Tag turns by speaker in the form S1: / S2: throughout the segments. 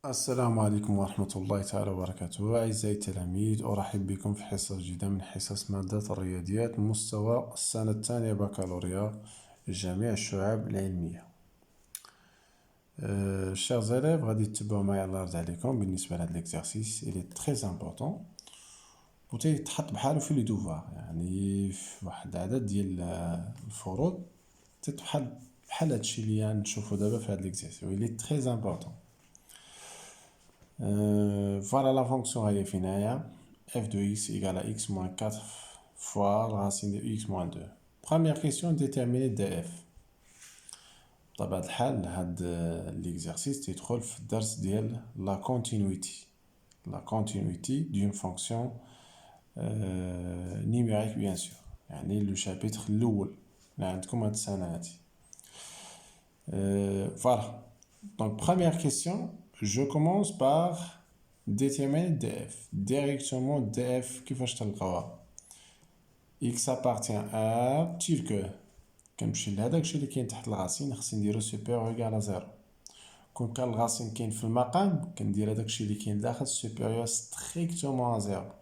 S1: السلام عليكم ورحمة الله تعالى وبركاته. أعزائي التلاميذ، أرحب بكم في حصة جديدة من حصص مادة الرياضيات مستوى السنة الثانية بكالوريا لجميع الشعب العلمية. chers élèves، غادي تتبعوا معايا الله يرضي عليكم بالنسبة لهاد ليكزارسيس. إلي تري امبورطون وتيتحط بحالو في لي دوفوار، يعني في واحد العدد ديال الفروض بحال هادشي اللي غنشوفو دابا في هاد ليكزارسيس، وإلي تري امبورطون. Voilà la fonction هي في هنايا f de x égale à x moins 4 fois la racine de x moins 2. Première question, déterminer df. بطبيعة الحال هاد l'exercice تيدخل في الدرس ديال la continuité d'une fonction numérique bien sûr، يعني لو شابيتر الأول اللي عندكم هاد السنة هادي. Voilà. Donc première question, je commence par déterminer df. Directement df كيفاش تلقاوها؟ x appartient à tel que كنمشي لهداك الشيء اللي كاين تحت الغاسين، خصني نديرو supérieur égal à 0. كون كان الغاسين كاين في المقام كندير هداك الشيء اللي كاين داخل supérieur strictement à 0.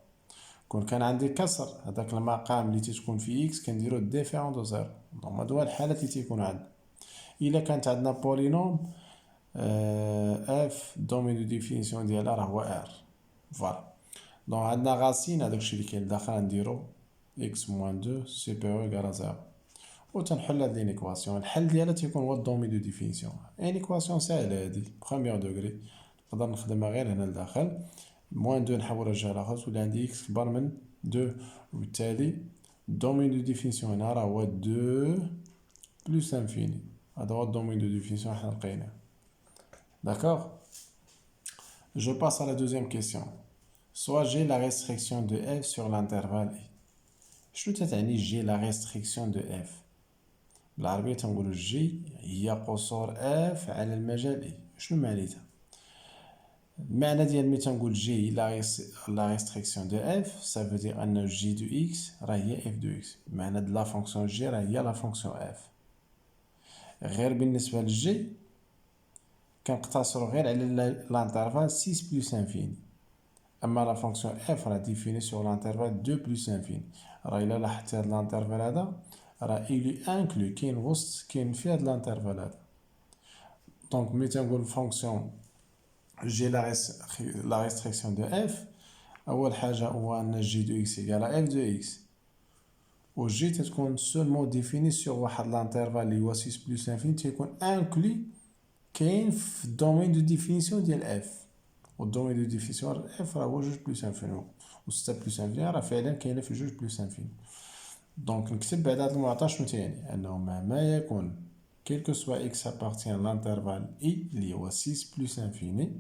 S1: كون كان عندي كسر هداك المقام اللي تتكون في x كنديرو différent de 0. دونك هادو هما الحالات اللي تيكونوا عندنا. إلا كانت عندنا بولينوم اف دومين دو ديفينيسيون ديالها راه هو r. فوالا دونك عندنا غاسين هداك الشيء اللي كاين داخل نديرو x موان 2 سوبيريور إيكال 0 و تنحل هاد لينيكواسيون. الحل ديالها تيكون هو الدومين دو ديفينيسيون. انيكواسيون ساهله هادي بروميير دوغري، نقدر نخدمها غير هنا لداخل. موان 2 نحول نرجع لها تولي عندي x كبر من 2، وبالتالي الدومين دو ديفينيسيون هنا راه هو 2 بلس انفيني. هذا هو الدومين دو ديفينيسيون حنا لقيناه. D'accord? Je passe à la deuxième question. Soit j'ai la restriction de f sur l'intervalle i. شنو تتعني جي la restriction de f؟ بالعربية تنقولو جي هي قصور f على المجال i. شنو معنيتها؟ المعنى ديال ملي تنقول جي la restriction de f ça veut dire أن g de x راه هي f de x. معنى د لا فونكسيون جي راه هي لا فونكسيون f. غير بالنسبة للجي كنقتصروا غير على الانترفال 6 بلس انفيني. اما لا فونكسيون اف راه ديفيني سور لانترفال 2 بلس انفيني. راه الا لاحظتي هاد الانترفال هذا راه إلي انكلو كاين وسط كاين في هاد الانترفال هذا. دونك ملي تنقول فونكسيون جي لا ريستريكسيون دو اف، اول حاجه هو ان جي دو اكس ايكال اف دو اكس، و جي تتكون سولمون ديفيني سور واحد الانترفال اللي هو 6 بلس انفيني تيكون انكلو كاين في الدومين دو ديفينيسيون ديال اف. والدومين دو ديفينيسيون اف راه هو 2 بلس انفيني، و 6 بلس انفيني راه فعلا كاينه في 2 بلس انفيني. دونك نكتب بعد هذا المعطى شنو تيعني؟ انه مهما يكون كيل كو سوا اكس ابارتيان لانترفال اي اللي هو 6 بلس انفيني،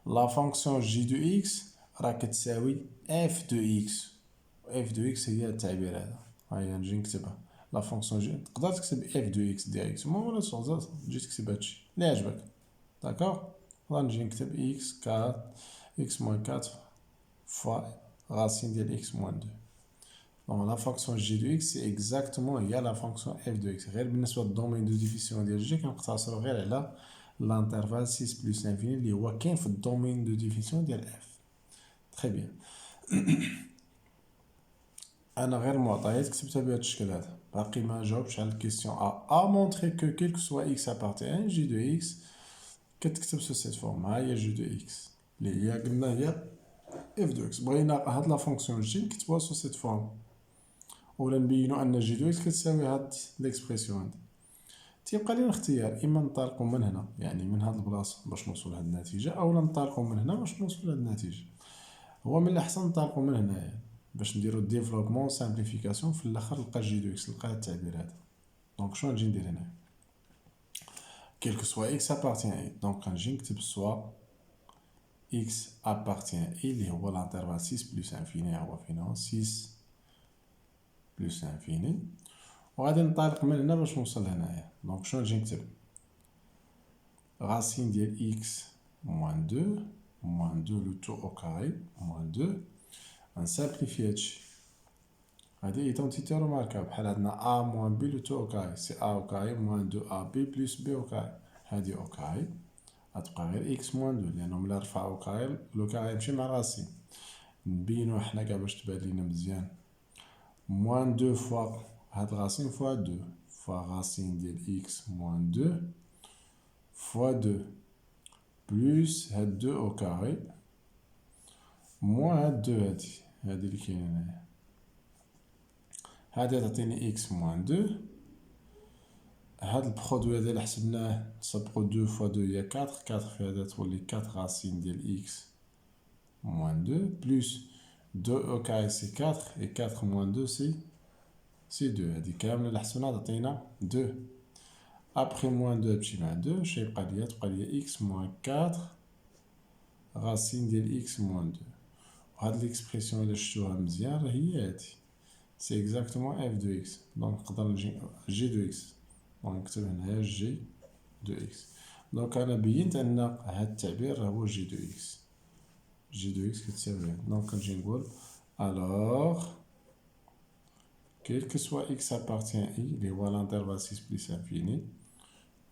S1: لا فونكسيون جي دو اكس راه كتساوي اف دو اكس. اف دو اكس هي التعبير هذا، هيا نجي نكتبها. لا فونكسيون جي تقدر تكتب اف دو اكس ديريكتومون ولا تجي تكتب هادشي اللي عجبك. داكوغ، غنجي نكتب x 4 x moins 4 fois racine ديال x moins 2. دونك لا فونكسيون جي دو x سي اكزاكتومون هي لا فونكسيون f دو x. غير بالنسبه للدومين دو ديفينيسيون ديال جي كنقتصروا غير على الانترفال 6 بلس انفيني اللي هو كاين في الدومين دو ديفينيسيون ديال f. تري بيان. انا غير المعطيات كتبتها بهذا الشكل هذا، باقي ما جاوبتش على الكيسيون ا مونطري كو كيل كو سوا x ابارتي جي دو x كتكتب سو سيت فورم. ها هي جي دو اكس اللي هي قلنا هي اف دو اكس. بغينا هاد لا فونكسيون جي نكتبوها سو سيت فورم، ولا نبينو ان جي دو اكس كتساوي هاد ليكسبرسيون هادي. تيبقى لينا اختيار، اما ننطلقو من هنا يعني من هاد البلاصه باش نوصل لهاد النتيجه، اولا ننطلقو من هنا باش نوصل لهاد النتيجه. هو من الاحسن ننطلقو من هنايا باش نديرو ديفلوبمون سامبليفيكاسيون في الاخر نلقى جي دو اكس، نلقى هاد التعبير هذا. دونك شنو نجي ندير هنا؟ quel que soit x appartient à i. Donc quand j'injecte soit x appartient à i اللي هو l'intervalle 6 plus infini هو فين 6 plus infini، وغادي ننطلق من هنا باش نوصل لهنايا. دونك شنو نجي نكتب؟ racine ديال x moins 2 لو تو au carré moins 2. غنسامبليفي هادشي، هادي ايدونتيتي روماركابل. بحال عندنا a moins b لو تو au carré، سي a au carré moins 2ab plus b au carré. هادي أو كاري غتبقى غير إكس موان دو، لأنو ملي نرفع أو كاري لو كاري يمشي مع الغاسين. نبينو حنا كاع باش تبان لينا مزيان. موان دو فوا هاد الغاسين فوا دو فوا غاسين ديال إكس موان دو فوا دو بلوس هاد دو أو كاري موان هاد دو هادي لي كاينة هنايا. هادي تعطيني إكس موان دو. هاد البرودوي هذا اللي حسبناه تصبقو دو فوا دو هي كاتر، كاتر في هذا تولي كاتر غاسين ديال إكس موان دو بلوس دو أو كاري سي كاتر إي كاتر موان دو سي دو. هادي كاملة اللي حسبناها تعطينا دو. أبخي موان دو تمشي مع دو اش يبقى ليا؟ تبقى ليا إكس موان كاتر غاسين ديال إكس موان دو. وهاد ليكسبرسيون إلا شفتوها مزيان راه هي هادي، سي إكزاكتومون إف دو إكس. دونك نقدر نجي جي دو إكس، دونك نكتب هنايا جي دو إكس. دونك أنا بينت أن هاد التعبير راه هو جي دو إكس. جي دو إكس كتساوي هاد. دونك نجي نقول ألوغ quel que soit x appartient I اللي هو لانترفال 6 بلس انفيني،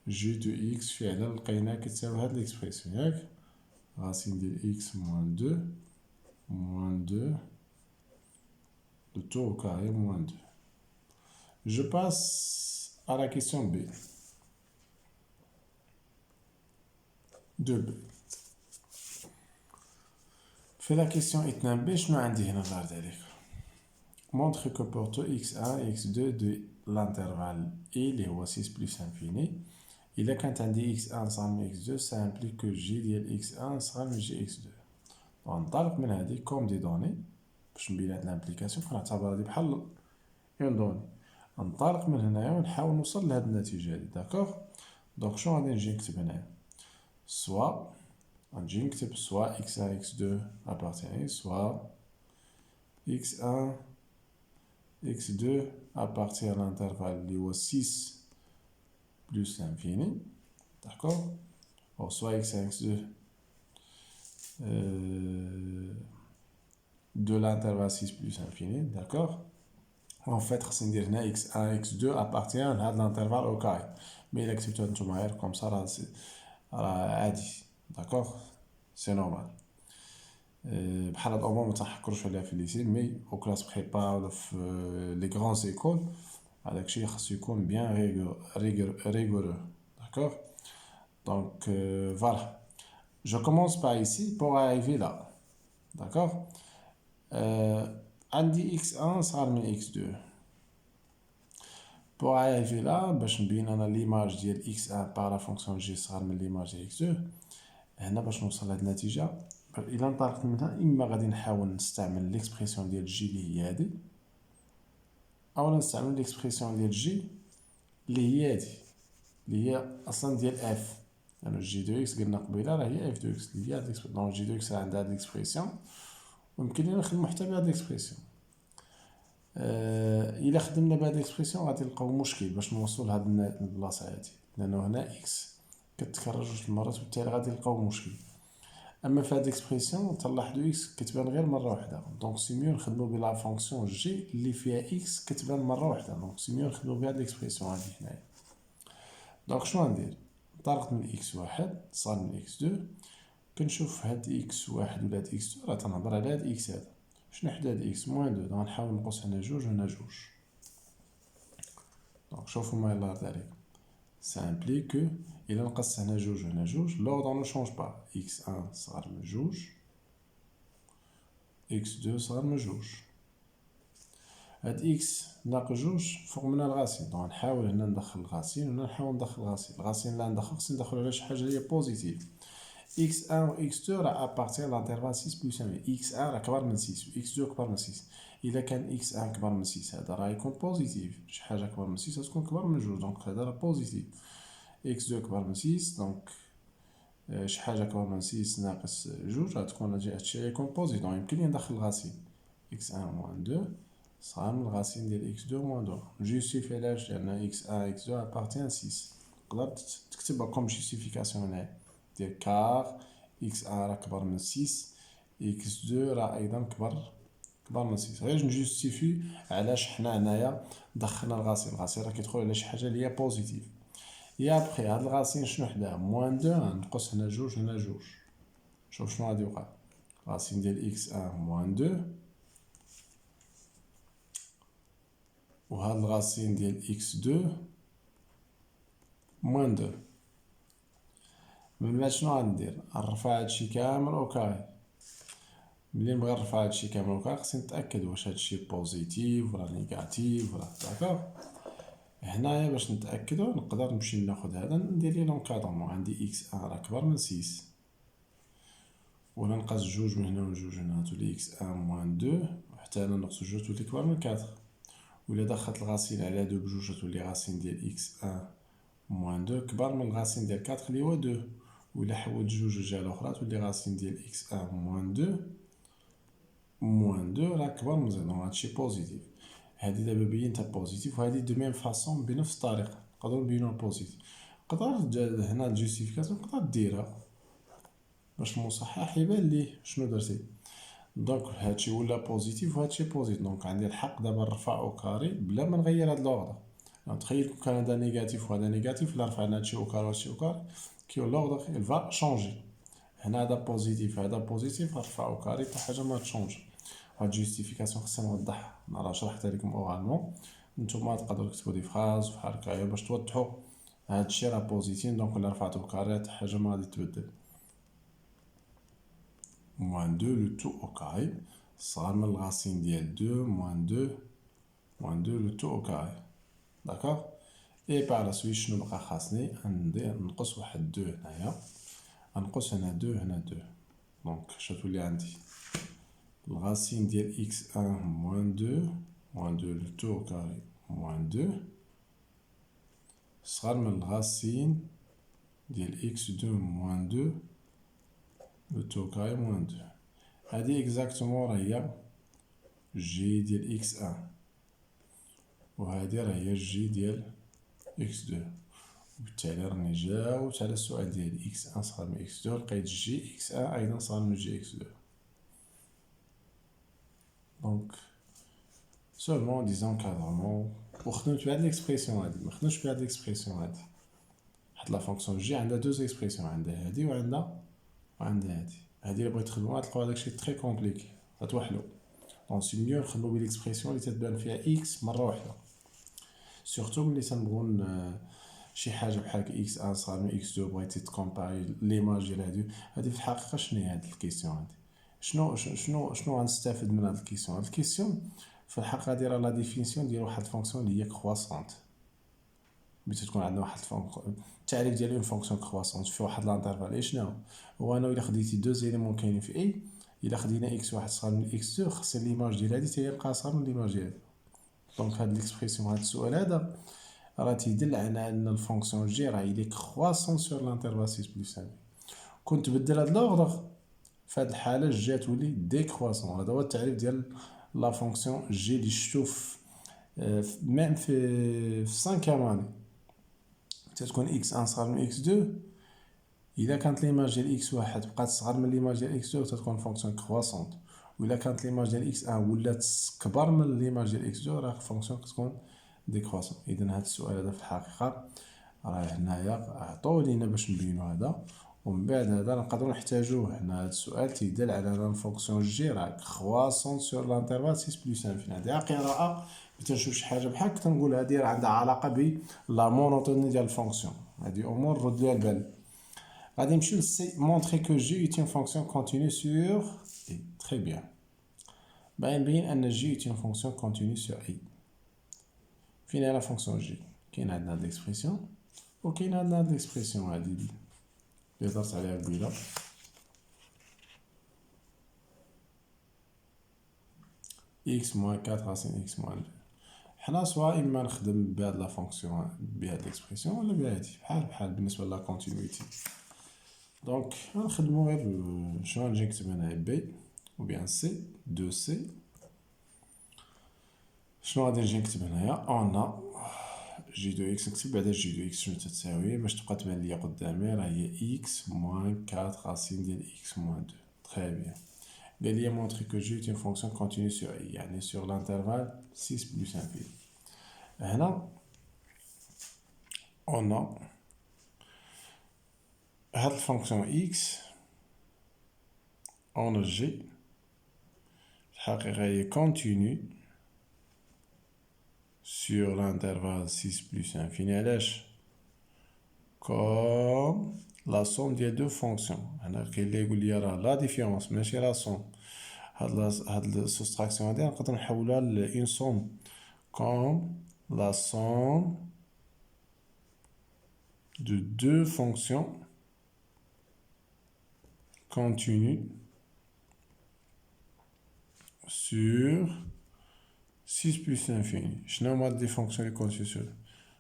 S1: جي دو إكس فعلا لقيناها كتساوي هاد ليكسبرسيون ياك، غاسين ديال إكس موان دو moins 2 de tout au carré moins 2. Je passe à la question B. 2B. في la question اثنان B شنو عندي هنا الله يرضي عليك؟ montre que pour tout x1 et x2 de l'intervalle I اللي هو 6 plus infini، إلا كانت عندي x1 صغر من x2 ça implique que j ديال x1 صغر من gx2. غنطلق من هادي كوم دي دوني باش نبين هاد لامبليكاسيون، كنعتبر هادي بحال اون دوني. نطلق من هنايا ونحاول نوصل لهاد النتيجة هادي. داكوغ. دونك شنو غادي نجي نكتب هنايا؟ سوا غنجي نكتب سوا x1 x2 appartient سوا x1 x2 appartient à l'intervalle اللي هو 6 plus l'infini. D'accord. Or soit x1 x2 de l'intervalle 6 plus infini, d'accord. En fait, x1, x2 appartient à l'intervalle au carré. Mais il accepte un tomaire comme ça, là, c'est عادي. D'accord. C'est normal. بحال هاد الامور ما تنحكروش عليها في الليسي، مي او كلاس بريبا ولا في لي غران زيكول هذاك الشيء خاصو يكون بيان ريغورو. D'accord. Donc voilà. Je commence par ici pour arriver là. D'accord. عندي x1 صغر من x2. Pour arriver là, باش نبين انا ليماج ديال x1 par la fonction g صغر من ليماج ديال x2. هنا باش نوصل لهاد النتيجة إلا انطلقت منها، إما غادي نحاول نستعمل ليكسبرسيون ديال جي اللي هي هادي، أولا نستعمل ليكسبرسيون ديال جي اللي هي هادي اللي هي أصلا ديال اف، لأنو جي دو إكس قلنا قبيلة راه هي اف دو إكس اللي هي هاد ليكسبرسيون. دونك جي دو إكس راه عندها هاد ليكسبرسيون ويمكن لينا نخدمو حتى بهاد ليكسبرسيون. إلا خدمنا بهاد ليكسبرسيون غادي نلقاو مشكل باش نوصلو لهاد البلاصة هادي، لأنو هنا إكس كتكرر جوج المرات وبالتالي غادي نلقاو مشكل. اما في هاد ليكسبرسيون تلاحظوا اكس كتبان غير مره واحده، دونك سي ميو نخدمو بلا فونكسيون جي اللي فيها اكس كتبان مره واحده، دونك سي ميو نخدمو بهاد ليكسبرسيون هادي هنايا. دونك شنو غندير؟ نطلق من اكس واحد صار من اكس دو، كنشوف هاد اكس واحد ولا هاد اكس دو راه تنهضر على هاد اكس هذا، شنو حدا هاد اكس موان دو، دونك نحاول نقص هنا جوج وهنا جوج. دونك شوفوا ما يلاه يرضي عليكم، ça implique que إلا نقص هنا جوج وهنا جوج l'ordre ne change pas. x1 صغر من جوج x2 صغر من جوج. هاد x ناقص جوج فوق منها الغاسين، دونك نحاول هنا ندخل الغاسين وهنا نحاول ندخل الغاسين. الغاسين اللي ندخل خصني ندخلو على شي حاجة اللي هي بوزيتيف. x1 و x2 راه ابارتيان لانترفال 6 بلس 1. x1 راه كبر من 6 و x2 كبر من 6. إلا كان x1 كبر من 6 هذا راه يكون بوزيتيف، شي حاجة كبر من 6 تكون كبر من جوج، دونك هذا راه بوزيتيف. x2 كبر من 6 دونك شي حاجة كبر من 6 ناقص جوج غتكون هادشي غيكون بوزيتيف، دونك يمكن لي ندخل الغاسين x1 موان 2 صغر من الغاسين ديال x2 موان 2. جوستيفي علاش؟ لأن x1 x2 ابارتيان 6. تقدر تكتبها كوم جوستيفيكاسيون هنايا ديال كار x1 راه كبر من 6 x2 راه أيضا كبر من 6. غير نجوستيفي علاش حنا هنايا دخلنا الغاسين. الغاسين راه كيدخل على شي حاجة اللي هي بوزيتيف. يا بخي هاد الغاسين شنو حداه موان دو نقص هنا جوج هنا جوج. شوف شنو غادي يوقع. غاسين ديال إكس أن موان دو وهاد الغاسين ديال إكس دو موان دو. من بعد شنو غندير؟ نرفع هادشي كامل أو كاري. ملي نبغي نرفع هادشي كامل أو كاري خصني نتأكد واش هادشي بوزيتيف ولا نيجاتيف ولا داكوغ. هنايا باش نتأكدو نقدر نمشي ناخد هذا ندير ليه لونكادرمون. عندي إكس أن راه كبر من 6 ولا نقص جوج من هنا و جوج من هنا تولي إكس أن موان دو وحتى هنا نقص جوج تولي كبر من 4. وإلا دخلت الغاسين على دو بجوج تولي غاسين ديال إكس أن موان دو كبر من الغاسين ديال 4 اللي هو دو. وإلا حولت جوج للجهة الأخرى تولي غاسين ديال إكس أن موان دو راه كبر من زيرو. دونك هادشي بوزيتيف. هادي دابا بينتها بوزيتيف وهادي دو ميم فاصون بنفس الطريقة نقدرو نبينوها بوزيتيف. نقدر هنا الجوستيفيكاسيون نقدر ديرها باش المصحح يبان ليه شنو درتي. دونك هادشي ولا بوزيتيف وهادشي بوزيتيف. دونك عندي الحق دابا نرفع او كاري بلا ما نغير هاد لوغدر. تخيل كون كان هذا نيجاتيف وهذا نيجاتيف الا رفعنا هادشي او كاري وهادشي او كاري كي لوغدر il va changer. هنا هذا بوزيتيف هذا بوزيتيف نرفع او كاري حتى حاجه ما تشونج. هاد جوستيفيكاسيون خصني نوضحها. انا راه شرحتها لكم اورالمون. نتوما تقدروا تكتبوا دي فراز بحال هكايا باش توضحوا هادشي راه بوزيتيف. دونك الا رفعتو كاري حتى حاجه ما غادي تبدل. moins 2 le tout au carré صغر من الغاسين ديال 2 moins 2 le tout au carré. d'accord. et par la suite شنو بقى خاصني ندير نقص واحد 2 هنايا نقص هنا 2 هنا 2. دونك اش تولي عندي الغاسين ديال x1 moins 2 le tout au carré moins 2 صغر من الغاسين ديال x2 moins 2 le tout au carré moins 2. هادي اكزاكتومون راهي جي ديال x1 وهادي راهي جي ديال x2. وبالتالي راني جاوبت على السؤال ديال x1 صغر من x2 لقيت جي x1 ايضا صغر من جي x2. دونك سولمون دي زونكادرمون وخدمت بهاد ليكسبريسيون هادي مخدمتش بهاد ليكسبريسيون هادي. حيت لا فونكسيون جي عندها دو اكسبريسيون عندها هادي وعندها هادي. هادي الا بغيت تخدموها تلقاو داكشي تري كومبليكي غتوحلو. دونك سي ميو نخدمو بليكسبريسيون اللي تتبان فيها اكس مره واحده. سورتو ملي تنبغو شي حاجه بحال اكس ان صغر من اكس 2 بغيتي تكومباري ليماج ديال هادي في الحقيقه شنو هي هاد الكيسيون هادي. شنو غنستافد من هاد الكيسيون. هاد الكيسيون في الحقيقه دايره لا ديفينيسيون ديال واحد الفونكسيون اللي هي كرواسونت. ملي تكون عندنا واحد التعريف ديال اون فونكسيون كرواسونت في واحد لانترفال شنو هو انا الا خديتي دو زيليمون كاينين في اي الا خدينا اكس واحد صغر من اكس 2 خص ليماج ديال هادي حتى هي تبقى صغر من ليماج ديال هادي. دونك هاد ليكسبريسيون هاد السؤال هذا راه تيدل على ان الفونكسيون جي راه الي كرواسون سور لانترفال 6 بلس 1. كنت تبدل هاد لوغدر في هاد الحاله جي تولي ديكرواسون. هذا هو التعريف ديال لا فونكسيون جي اللي شفتو ميم في 5 اني تتكون اكس 1 صغر من اكس 2. اذا كانت ليماج ديال اكس واحد بقات صغر من ليماج ديال اكس 2 تتكون فونكسيون كرواسونت. وإلا كانت ليماج ديال اكس 1 ولات كبر من ليماج ديال اكس 2 راه الفونكسيون كتكون ديكرواسون. اذا هذا السؤال هذا في الحقيقه راه هنايا عطاو لينا باش نبينو هذا ومن بعد هذا نقدروا نحتاجوه. هنا هذا السؤال تيدل على ان الفونكسيون جي راه كرواسون سور لانترفال 6 بلس 1. فين عندها قراءه تنشوف شي حاجه بحال هكا تنقول هذه راه عندها علاقه ب لا مونوتوني ديال الفونكسيون. هذه امور رد ليها البال. غادي نمشيو لسي مونطري كو جي ايت اون فونكسيون كونتينيو سور اي. تري بيان. باين نبين ان جي ايت اون فونكسيون كونتينيو سور اي. فين هي لا فونكسيون جي؟ كاين عندنا هاد ليكسبريسيون وكاين عندنا هاد ليكسبريسيون هادي اللي هضرت عليها قبيله. x moins 4 راسين x moins 2. حنا سواء اما نخدم بهاد لا فونكسيون بهاد ليكسبريسيون ولا بهادي بحال بالنسبه لا كونتينيوتي. دونك غنخدمو غير شنو نجي نكتب هنا بي و بيان سي 2 سي. شنو غادي نجي نكتب هنايا اون جي دو اكس. نكتب بعدا جي دو اكس شنو تتساوي باش تبقى تبان ليا قدامي راه هي اكس موان 4 راسين ديال اكس موان 2. تري بيان. قال لي montrer que G est une fonction continue sur I يعني sur l'intervalle 6 plus 1 هنا on a هاد الفونكسيون x en g الحقيقة هي continue sur l'intervalle 6 plus infini علاش comme la somme ديال deux fonctions هنا كاين اللي يقول لي راه la différence ماشي la somme هاد السوستراكسيون هادي نقدر نحولها ل une somme comme la somme de deux fonctions continues sur 6 plus infini. شنو هما دي فونكسيون اللي كونتينيو سور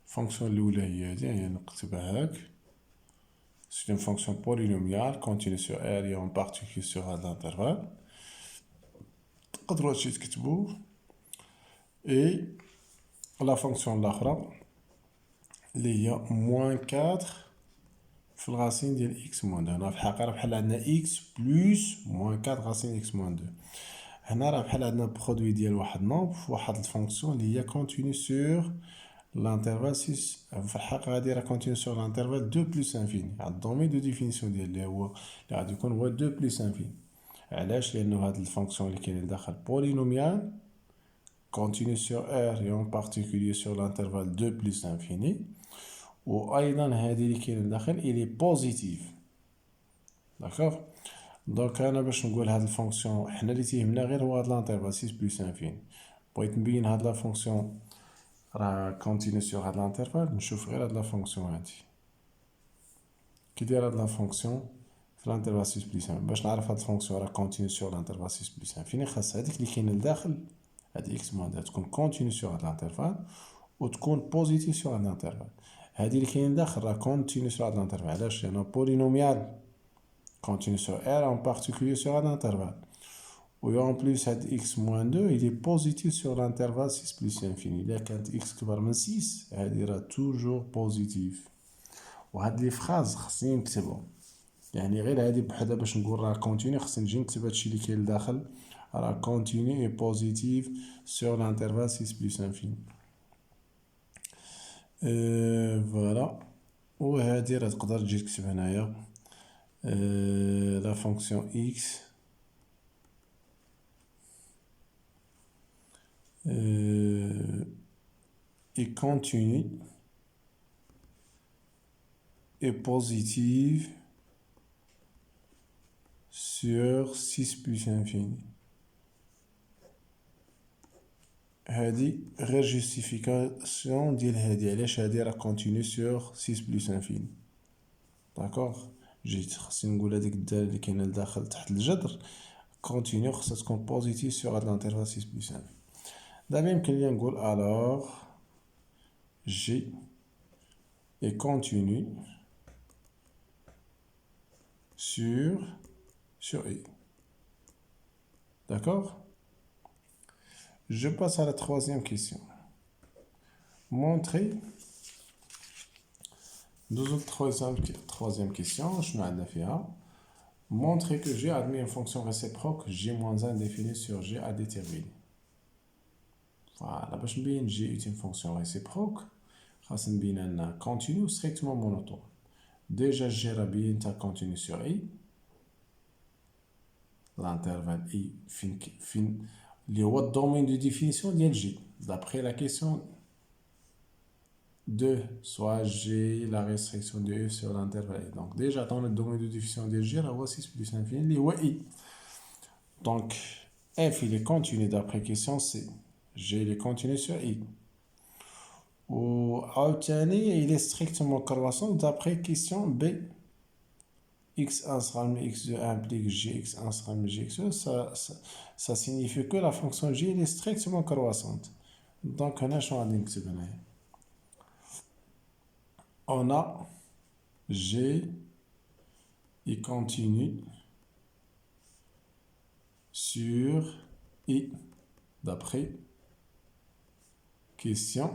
S1: الفونكسيون الاولى هي هادي هي نكتبها هاك سي اون فونكسيون بولينوميال كونتينيو سور ار et en particulier sur هاد الانترفال تقدروا هادشي تكتبوه et la fonction الاخرى اللي هي موان 4 في الغاسين ديال اكس موان 2 هنا في الحقيقه راه بحال عندنا اكس بلس موان 4 غاسين اكس موان 2 هنا راه بحال عندنا برودوي ديال واحد نومبر في واحد الفونكسيون اللي هي كونتينيو سور لانترفال 6 في الحقيقه غادي راه كونتينيو سور لانترفال 2 بلس انفيني هاد الدومين دو ديفينيسيون ديال اللي هو اللي غادي يكون هو 2 بلس انفيني علاش لانه هاد الفونكسيون اللي كاين داخل بولينوميال كونتينيو سور ار et en particulier sur l'intervalle 2 plus infini وايضا هذه اللي كاين داخل الي بوزيتيف داكوغ دونك انا باش نقول هاد الفونكسيون حنا اللي تيهمنا غير هو هاد لانترفال 6 بلس انفيني بغيت نبين هاد لا فونكسيون راه كونتينيو سور هاد لانترفال نشوف غير هاد لا فونكسيون هادي كي داير هاد لا فونكسيون في لانترفال 6 بلس انفيني باش نعرف هاد الفونكسيون راه كونتينيو سور لانترفال 6 بلس انفيني خاص هاديك اللي كاينه لداخل هادي اكس موان تكون كونتينيو سور هاد لانترفال وتكون بوزيتيف سور هاد لانترفال هادي اللي كاين داخل راه كونتينيو سور هاد لانترفال علاش لانه بولينوميال continue sur R, en particulier sur un intervalle. Et en plus, cette x moins 2, il est positif sur l'intervalle 6 plus infini. Là, quand x كبر من 6, elle sera toujours positif. وهاد لي فراز خصني نكتبهم يعني غير هادي بحدا باش نقول راه كونتينيو خصني نجي نكتب هادشي اللي كاين لداخل راه كونتينيو اي بوزيتيف sur l'intervalle 6 plus infini. فوالا وهادي راه تقدر تجي تكتب هنايا la fonction x est continue et positive sur 6 plus infini. هذه غير justification ديال هذه علاش هذه راه continue sur 6 plus infini. داكوغ جيت خصني نقول هذيك الداله اللي كاينه لداخل تحت الجذر كونتينيو خصها تكون بوزيتيف سور هاد لانترفال 6 بلس 1 دابا يمكن ليا نقول الوغ جي اي كونتينيو sur I. D'accord? Je passe à la troisième question. Montrer troisième question, je m'en ai montrer que G admet une fonction réciproque G-1 définie sur G à déterminer. Voilà, باش نبين G est une fonction réciproque خاص نبين أنها continue ou strictement monotone. Déjà G راه بينتها continue sur I. L'intervalle I fin اللي هو الدومين دو ديفينيسيون ديال G. D'après la question 2, soit G la restriction de F sur l'intervalle. Donc déjà dans le domaine de définition de G, là, 6 plus infini, il I. Donc F il est continu d'après question C. G il est continu sur I. Ou Autani il est strictement croissant d'après question B. X1 sera X2 implique Gx1 sera Gx2. Ça signifie que la fonction G elle est strictement croissante. Donc on a changé de on a G et continue sur I d'après question.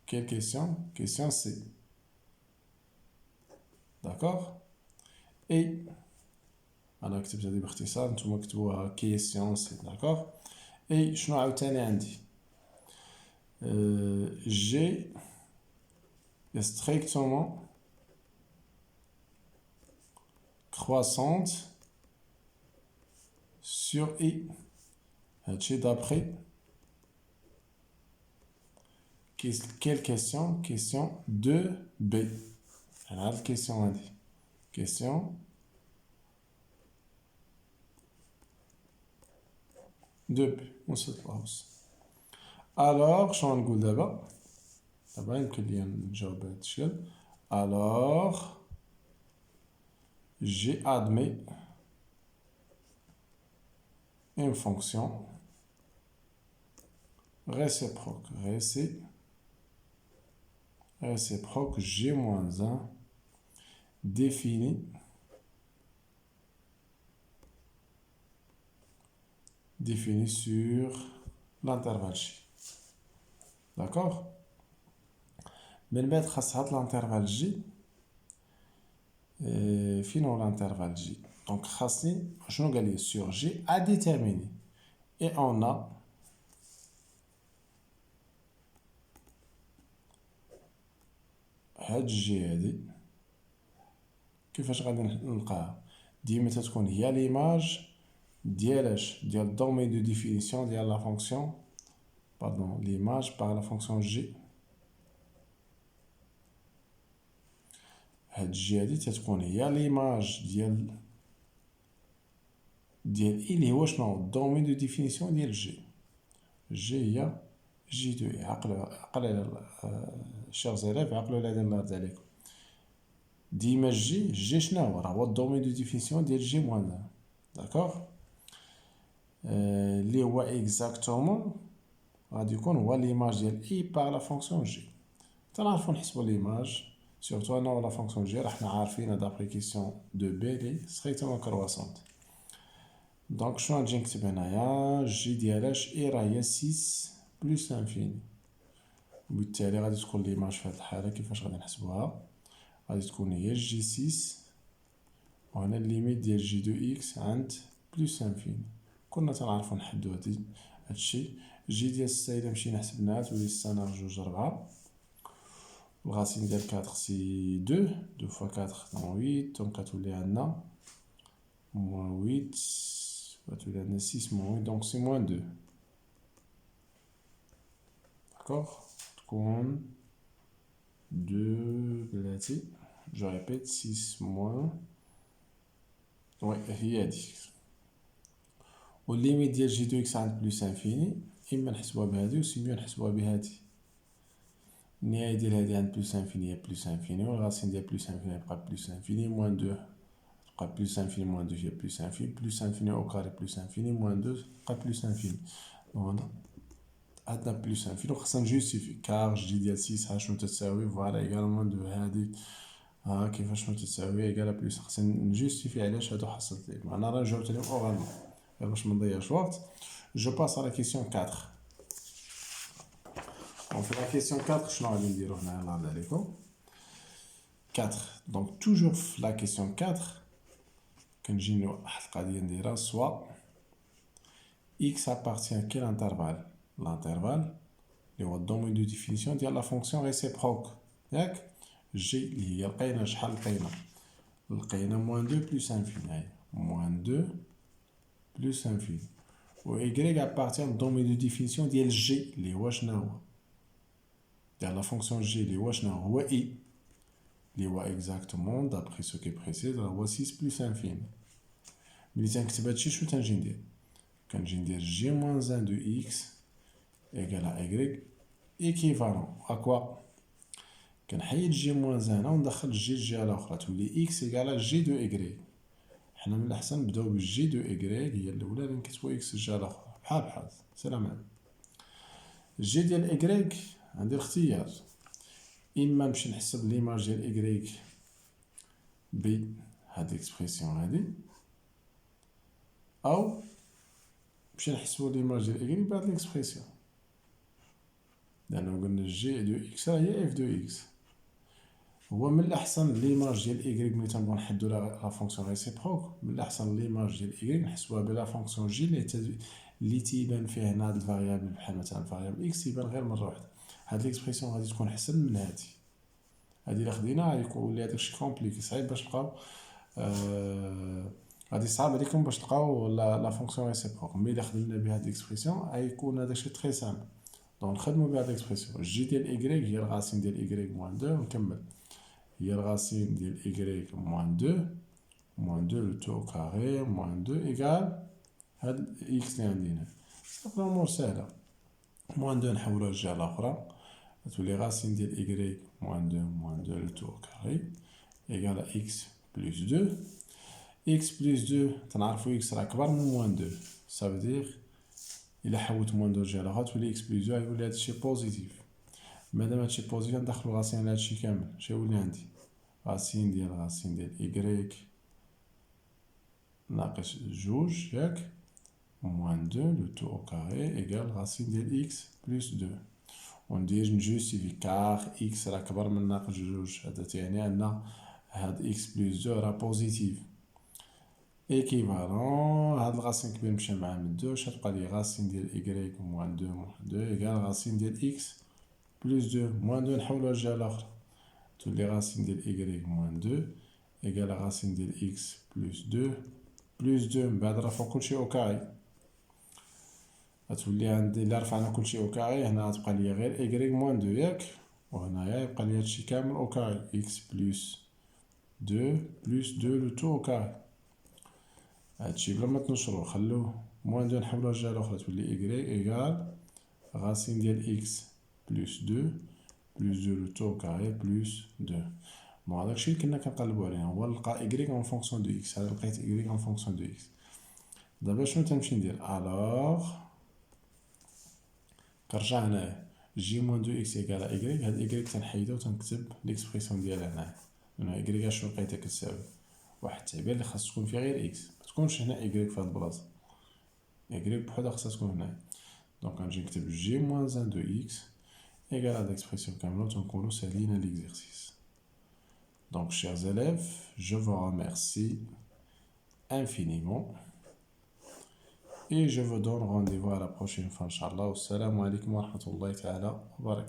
S1: Quelle question? Question C. D'accord? Et on a كتبت هذه باختصار نتوما كتبوها question C. D'accord? Et شنو عاوتاني عندي G est strictement croissante sur I. هادشي d'après quelle question? Question 2B. هاد الكيسيون هادي question 2B وصلت لهوس. alors شنو نقول دابا يمكن ليا نجاوب بهاد الشكل. alors j'ai admis une fonction réciproque G-1 définie sur l'intervalle J. D'accord? من بعد خاص هاد l'intervalle J فين هو l'intervalle J. donc خاصني شنو قال لي sur J à déterminer et on a هاد J هادي كيفاش غادي نلقاها؟ ديما تتكون هي ليماج ديال الدومين دو ديفينيسيون ديال لا فونكسيون l'image par la fonction G. هاد G هادي تتكون هي ليماج ديال I اللي هو شنو الدومين دو ديفينيسيون ديال G هي جي دو اي. عقلوا على شيرز إليف، عقلوا على هذا الله يرضي عليكم. ديما جي شنو هو؟ راه هو الدومين دو ديفينيسيون ديال جي موان ان. داكوغ اللي هو اكزاكتومون غادي يكون هو ليماج ديال اي باغ لا فونكسيون جي. تنعرفو نحسبو ليماج سورتو انا لا فونكسيون جي راه حنا عارفين دابري كيسيون دو بي لي ستريكتومون كرواسونت. دونك شنو غنجي نكتب هنايا؟ جي ديالاش اي راه هي 6 بلس انفيني، وبالتالي غادي تكون ليماج في هاد الحالة كيفاش غادي نحسبوها؟ غادي تكون هي جي 6 وهنا الليميت ديال جي دو اكس عند بلس انفيني. كنا تنعرفو نحدو هادشي. جي ديال 6 إلا مشينا حسبناها تولي 6 ناقص 2 4. الغاسين ديال 4 سي 2 فوا 4 دونك 8 دونك غتولي عندنا موان 8 غتولي عندنا 6 موان 8 دونك سي موان 2. داكوغ تكون 2 بلاتي جو ريبيت 6 موان وي هي هاديك. والليميت ديال جي دو اكس عند بلس انفيني اما نحسبوها بهادي و سي ميو نحسبوها بهادي. النهاية ديال هادي عند بلس انفيني هي بلس انفيني والغاسين ديال بلس انفيني يبقى بلس انفيني موان 2 تبقى بلس انفيني موان 2 هي بلس انفيني بلس انفيني او كاري بلس انفيني موان 2 تبقى بلس انفيني. دونك عندنا بلس انفيني وخاصنا نجوستيفي كار جي ديال 6 ها شنو تساوي فوالا ايكالمون دو هادي ها كيفاش شنو تساوي ايكالا بلس. خاصنا نجوستيفي علاش هادو حصلت لي. انا راه جاوبت عليهم اورالمون غير باش منضيعش وقت. جو باس على كيسيون 4. On fait la question 4, je vais vous dire, 4. Donc, toujours la question 4, quand j'ai une soit x appartient à quel intervalle? L'intervalle, le domaine de définition de la fonction réciproque. G, il y a le moins 2 plus infini. Moins 2 plus infini. Ou y appartient au domaine de définition de G, les la fonction G اللي هو شنو هو I اللي هو exactement d'après ce qui précède هو 6 plus infini. ملي تنكتب هادشي شنو تنجي ندير؟ كنجي ندير G moins 1 de X égale à Y équivalent à quoi؟ كنحيد G moins 1 وندخل G الجهة الأخرى تولي X égale à G de Y. حنا من الأحسن نبداو ب G de Y هي الأولى اللي نكتبو X الجهة الأخرى بحال سي لا ميم. G ديال Y عندي الاختيار اما نمشي نحسب ليماج ديال إيكغيك ب هاد ليكسبريسيون هادي او نمشي نحسبو ليماج ديال إيكغيك بهاد ليكسبريسيون لانه قلنا جي دو اكس هي اف دو اكس. هو من الاحسن ليماج ديال إيكغيك ملي تنبغيو نحدو لا فونكسيون ريسيبروك من الاحسن ليماج ديال إيكغيك نحسبوها بلا فونكسيون جي اللي تيبان فيه هنا هاد الفاريابل بحال مثلا فاريابل اكس يبان غير مره واحده. هاد ليكسبريسيون غادي تكون احسن من هادي. هادي الا خدينا غادي يولي هادشي كومبليكي صعيب باش نبقاو غادي صعب عليكم باش تلقاو لا فونكسيون ريسيبروك، مي الا خدمنا بها هاد ليكسبرسيون غيكون هذاك الشيء تري سامبل. دونك نخدمو بها هاد ليكسبرسيون جي ديال إيكغيك هي الغاسين ديال إيكغيك موان دو، ونكمل هي الغاسين ديال إيكغيك موان دو موان دو لو تو كاري موان دو إيكال هاد إكس لي عندي هنا. صافي الأمور ساهلة، موان دو نحولوها للجهة الأخرى تولي غاسين ديال إيكغيك موان دو لو تو كاري إيكال إكس بلوس دو. إكس بلوس دو تنعرفو إكس راه كبر من موان دو، سافودير إلا حولت موان دو للجهة الأخرى تولي إكس بلوس دو غيولي هادشي بوزيتيف. مادام هادشي بوزيتيف ندخلو غاسين على هادشي كامل، شيولي عندي غاسين ديال إيكغيك ناقص جوج ياك موان دو لو تو أو كاري إيكال غاسين ديال إكس بلوس دو. وندير نجوستيفي كار إكس راه كبر من ناقص جوج، هذا تعني أن هاد إكس بلوس دو راه بوزيتيف. إيكيفالون هاد الغاسين كبير مشى مع من دو، شتبقى لي غاسين ديال إيكغيك موان دو إيكال غاسين ديال إكس بلوس دو. موان دو نحولوها للجهة الأخرى تولي غاسين ديال إيكغيك موان دو إيكال غاسين ديال إكس بلوس دو بلوس دو. من بعد راه فوق كلشي أو كاري، غتولي عندي إلا رفعنا كلشي أو كاري هنا غتبقى ليا غير إيكغيك موان دو ياك، وهنايا يبقى ليا هادشي كامل أو كاري إكس بلوس دو لو تو أو كاري. هادشي بلا ما تنشرو خلوه موان دو نحولوها للجهة الأخرى تولي إيكغيك إيكال غاسين ديال إكس بلوس دو لو تو أو كاري بلوس دو. بون هداكشي لي كنا كنقلبو عليه هو نلقى إيكغيك أون فونكسيون دو إكس. هذا لقيت إيكغيك أون فونكسيون دو إكس. دابا شنو تنمشي ندير؟ ألوغ كنرجع هنايا جي موان دو إكس إيكال إيكغيك، هاد إيكغيك تنحيدو وتنكتب ليكسبرسيون ديالها هنايا، لأنو إيكغيك أشنو لقيتها كتساوي واحد التعبير لي خاص تكون فيه غير إكس، متكونش هنا إيكغيك في هاد البلاصة، إيكغيك بوحدها خاصها تكون هنايا. دونك غنجي نكتب جي موان زان دو إكس إيكال هاد ليكسبرسيون كاملة وتنكونو سالينا ليكزيرسيس. Donc, chers élèves, je vous remercie infiniment et je vous donne rendez-vous à la prochaine fois, Inch'Allah. Wassalamu alaikum wa rahmatullahi ta'ala wa barakatuh.